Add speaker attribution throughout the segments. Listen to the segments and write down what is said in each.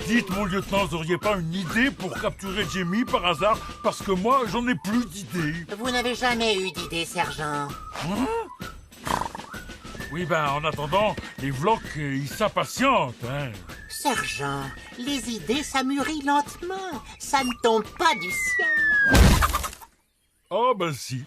Speaker 1: Dites, mon lieutenant, vous auriez pas une idée pour capturer Jamie par hasard? Parce que moi, j'en ai plus d'idées.
Speaker 2: Vous n'avez jamais eu d'idée, sergent.
Speaker 1: Oui, ben, en attendant, les Vlocs, ils s'impatientent, hein.
Speaker 2: Sergent, les idées, ça mûrit lentement. Ça ne tombe pas du ciel.
Speaker 1: Oh, ben si.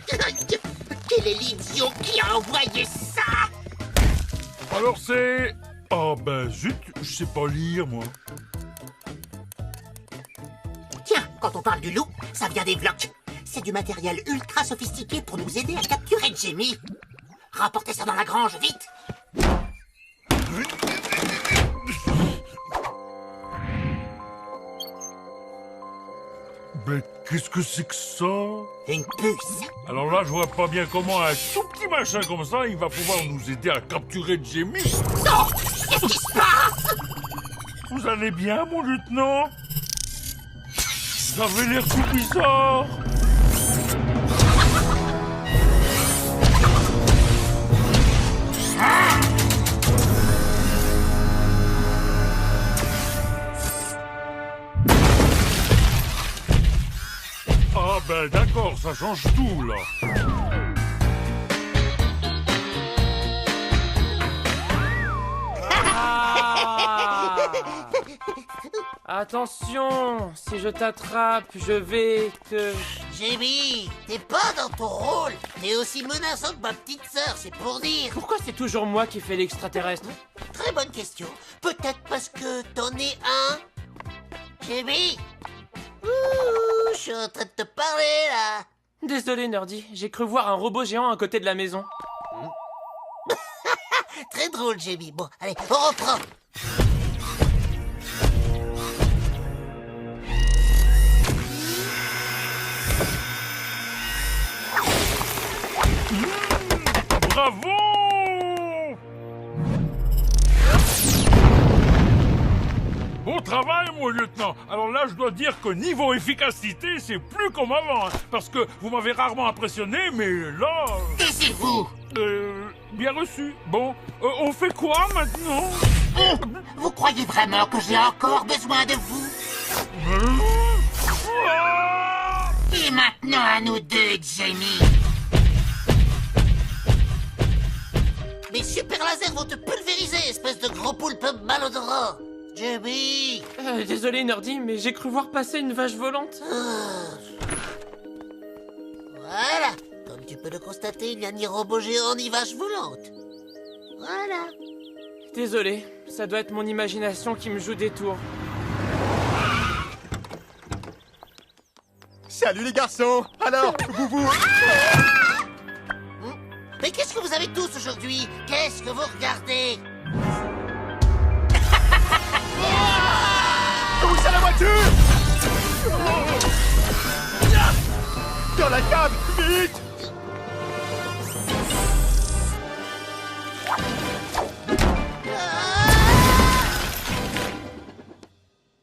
Speaker 2: Quel est l'idiot qui a envoyé ça?
Speaker 1: Alors c'est... Oh, ben zut, je sais pas lire, moi.
Speaker 2: Tiens, quand on parle du loup, ça vient des Vlocs. C'est du matériel ultra sophistiqué pour nous aider à capturer Jamie. Rapportez ça dans la grange, vite!
Speaker 1: Mais qu'est-ce que c'est que ça?
Speaker 2: Une puce.
Speaker 1: Alors là, je vois pas bien comment un tout petit machin comme ça, il va pouvoir nous aider à capturer Jamie.
Speaker 2: Non! Qu'est-ce qui se passe?
Speaker 1: Vous allez bien, mon lieutenant? Vous avez l'air tout bizarre. Ah ben d'accord, ça change tout, là.
Speaker 3: Attention, si je t'attrape, je vais te...
Speaker 2: Jamie, t'es pas dans ton rôle. T'es aussi menaçant que ma petite sœur, c'est pour dire.
Speaker 3: Pourquoi c'est toujours moi qui fais l'extraterrestre?
Speaker 2: Très bonne question. Peut-être parce que t'en es un. Jamie? Ouh, je suis en train de te parler, là.
Speaker 3: Désolé, Nerdy, j'ai cru voir un robot géant à côté de la maison.
Speaker 2: Très drôle, Jamie. Bon, allez, on reprend.
Speaker 1: Bravo! Bon travail, mon lieutenant. Alors là, je dois dire que niveau efficacité, c'est plus comme avant. Hein, parce que vous m'avez rarement impressionné, mais là...
Speaker 2: Taisez-vous.
Speaker 1: Bien reçu. Bon, on fait quoi maintenant?
Speaker 2: Vous croyez vraiment que j'ai encore besoin de vous?
Speaker 1: Ah!
Speaker 2: Et maintenant à nous deux, Jamie. Mes super lasers vont te pulvériser, espèce de gros poulpe malodorant. Jamie.
Speaker 3: Désolé, Nerdy, mais j'ai cru voir passer une vache volante.
Speaker 2: Voilà. Comme tu peux le constater, il n'y a ni robot géant ni vache volante. Voilà.
Speaker 3: Désolé, ça doit être mon imagination qui me joue des tours.
Speaker 4: Salut les garçons. Alors, vous...
Speaker 2: Mais qu'est-ce que vous avez tous aujourd'hui? Qu'est-ce que vous regardez?
Speaker 4: Tous à la voiture! Dans la cave, vite!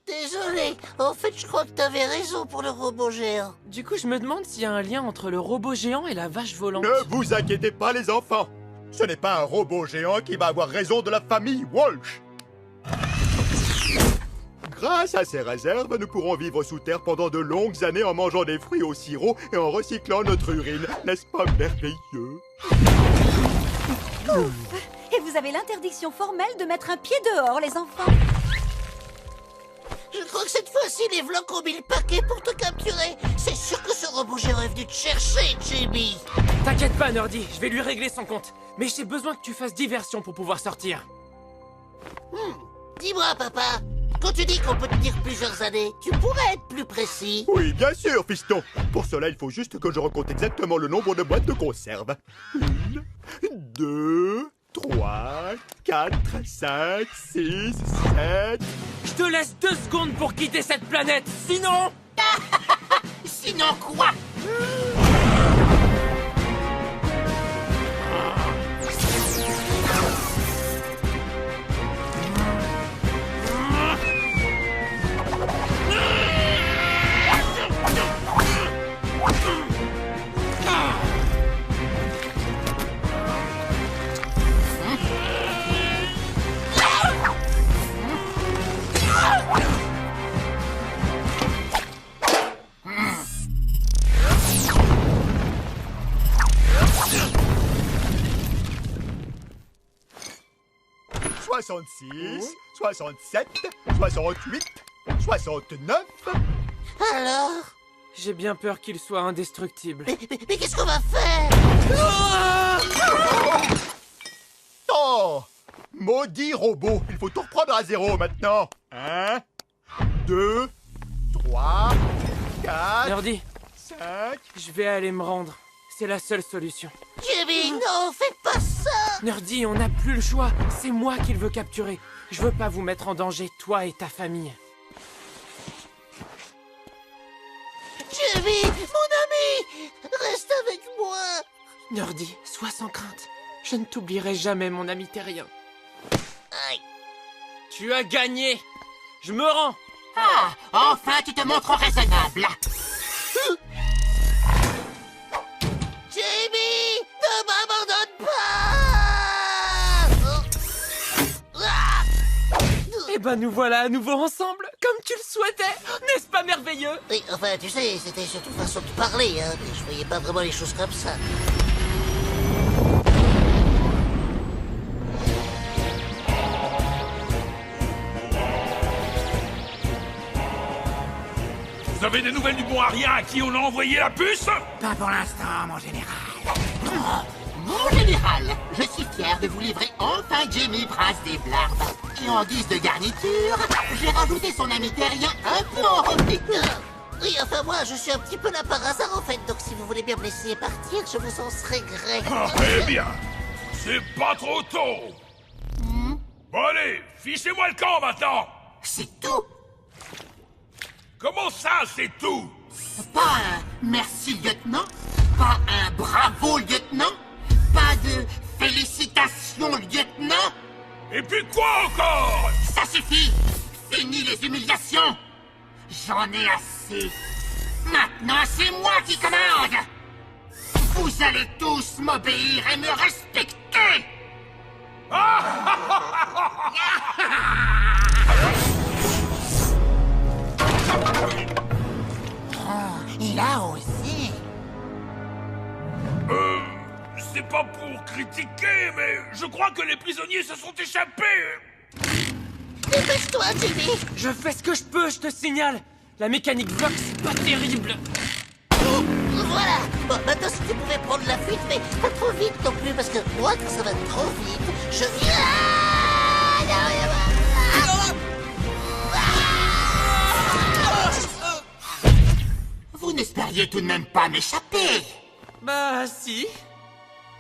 Speaker 2: Désolé. En fait, je crois que t'avais raison pour le robot géant.
Speaker 3: Du coup, je me demande s'il y a un lien entre le robot géant et la vache volante.
Speaker 4: Ne vous inquiétez pas les enfants. Ce n'est pas un robot géant qui va avoir raison de la famille Walsh. Grâce à ces réserves, nous pourrons vivre sous terre pendant de longues années en mangeant des fruits au sirop et en recyclant notre urine. N'est-ce pas merveilleux?
Speaker 5: Et vous avez l'interdiction formelle de mettre un pied dehors, les enfants.
Speaker 2: Je crois que cette fois-ci, les Vlocs ont mis le paquet pour te capturer. C'est sûr que ce robot géant est venu te chercher, Jamie.
Speaker 3: T'inquiète pas, Nerdy, je vais lui régler son compte. Mais j'ai besoin que tu fasses diversion pour pouvoir sortir.
Speaker 2: Dis-moi, papa, quand tu dis qu'on peut tenir plusieurs années, tu pourrais être plus précis.
Speaker 4: Oui, bien sûr, fiston. Pour cela, il faut juste que je recompte exactement le nombre de boîtes de conserve. 1, 2, 3, 4, 5, 6, 7...
Speaker 3: Je te laisse 2 secondes pour quitter cette planète, sinon...
Speaker 2: Sinon quoi?
Speaker 4: 66, 67, 68, 69.
Speaker 2: Alors?
Speaker 3: J'ai bien peur qu'il soit indestructible.
Speaker 2: Mais qu'est-ce qu'on va faire?
Speaker 4: Oh! Maudit robot, il faut tout reprendre à zéro maintenant. 1, 2, 3, 4,
Speaker 3: Nerdy,
Speaker 4: 5...
Speaker 3: je vais aller me rendre. C'est la seule solution.
Speaker 2: Jimmy, non, fais pas ça!
Speaker 3: Nerdy, on n'a plus le choix. C'est moi qu'il veut capturer. Je veux pas vous mettre en danger, toi et ta famille.
Speaker 2: Jimmy, mon ami! Reste avec moi!
Speaker 3: Nerdy, sois sans crainte. Je ne t'oublierai jamais, mon ami terrien.
Speaker 2: Aïe.
Speaker 3: Tu as gagné! Je me rends!
Speaker 2: Ah, enfin tu te montres raisonnable. Jamie, ne m'abandonne pas.
Speaker 3: Eh ben nous voilà à nouveau ensemble, comme tu le souhaitais. N'est-ce pas merveilleux?
Speaker 2: Oui, enfin, tu sais, c'était surtout façon de parler, hein, mais je voyais pas vraiment les choses comme ça.
Speaker 1: Vous avez des nouvelles du bon Arien à qui on a envoyé la puce?
Speaker 2: Pas pour l'instant, mon général. Mon général, je suis fier de vous livrer enfin Jamie Prince des Blarbes. Et en guise de garniture, j'ai rajouté son ami terrien un peu enrobé. Oui, enfin moi, je suis un petit peu là par hasard en fait, donc si vous voulez bien me laisser partir, je vous en serai gré.
Speaker 1: Ah, eh bien, c'est pas trop tôt. Bon allez, fichez-moi le camp maintenant.
Speaker 2: C'est tout.
Speaker 1: Comment ça, c'est tout?
Speaker 2: Pas un merci lieutenant, pas un bravo lieutenant, pas de félicitations lieutenant.
Speaker 1: Et puis quoi encore?
Speaker 2: Ça suffit. Fini les humiliations. J'en ai assez. Maintenant, c'est moi qui commande. Vous allez tous m'obéir et me respecter. Il a osé.
Speaker 1: C'est pas pour critiquer, mais je crois que les prisonniers se sont échappés.
Speaker 2: Dépêche-toi, Jimmy.
Speaker 3: Je fais ce que je peux, je te signale. La mécanique Vox, c'est pas terrible.
Speaker 2: Voilà. Bon, maintenant, si tu pouvais prendre la fuite, mais pas trop vite non plus, parce que moi, quand ça va trop vite, je... Vous n'espériez tout de même pas m'échapper.
Speaker 3: Bah si.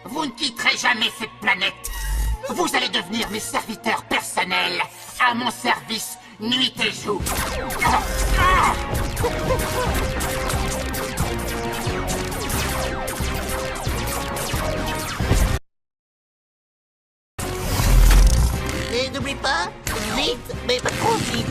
Speaker 2: Vous ne quitterez jamais cette planète. Vous allez devenir mes serviteurs personnels, à mon service, nuit et jour. Et n'oublie pas, vite, mais pas trop vite.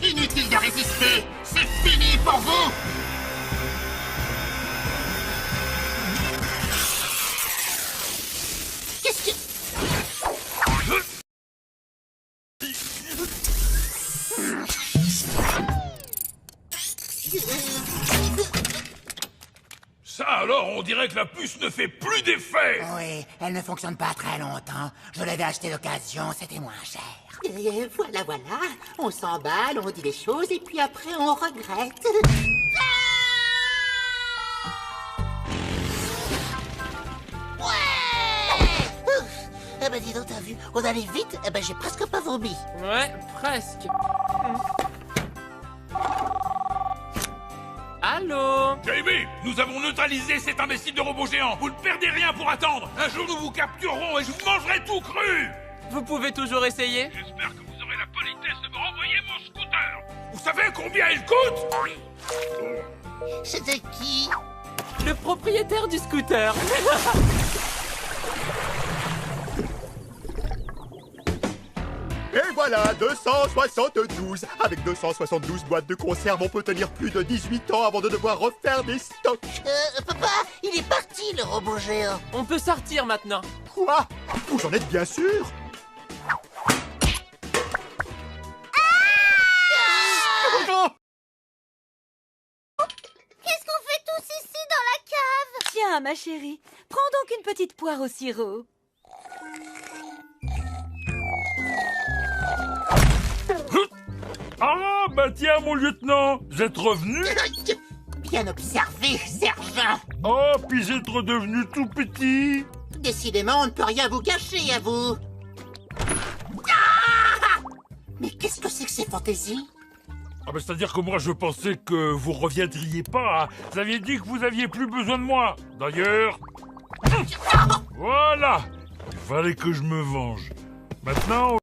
Speaker 2: Inutile de résister, c'est fini pour vous. Qu'est-ce que...
Speaker 1: Ça alors, on dirait que la puce ne fait plus d'effet.
Speaker 2: Oui, elle ne fonctionne pas très longtemps. Je l'avais acheté d'occasion, c'était moins cher. Voilà, voilà. On s'emballe, on dit les choses, et puis après on regrette. Ouais! Eh ben dis donc, t'as vu, on allait vite, eh ben j'ai presque pas vomi.
Speaker 3: Ouais, presque. Allô?
Speaker 1: Jamie, nous avons neutralisé cet imbécile de robot géant. Vous ne perdez rien pour attendre. Un jour, nous vous capturerons et je vous mangerai tout cru.
Speaker 3: Vous pouvez toujours essayer?
Speaker 1: J'espère que vous aurez la politesse de me renvoyer mon scooter. Vous savez combien il coûte?
Speaker 2: C'était qui?
Speaker 3: Le propriétaire du scooter.
Speaker 4: Et voilà, 272. Avec 272 boîtes de conserve, on peut tenir plus de 18 ans avant de devoir refaire des stocks.
Speaker 2: Papa, il est parti, le robot géant.
Speaker 3: On peut sortir maintenant.
Speaker 4: Quoi? Vous en êtes bien sûr?
Speaker 5: Qu'est-ce qu'on fait tous ici dans la cave? Tiens, ma chérie, prends donc une petite poire au sirop.
Speaker 1: Ah, bah tiens, mon lieutenant, vous êtes revenu?
Speaker 2: Bien observé, sergent.
Speaker 1: Oh, puis vous êtes redevenu tout petit.
Speaker 2: Décidément, on ne peut rien vous cacher à vous. Ah! Mais qu'est-ce que c'est que ces fantaisies?
Speaker 1: Ah bah c'est-à-dire que moi je pensais que vous reviendriez pas. Hein. Vous aviez dit que vous aviez plus besoin de moi. D'ailleurs... Voilà. Il fallait que je me venge. Maintenant...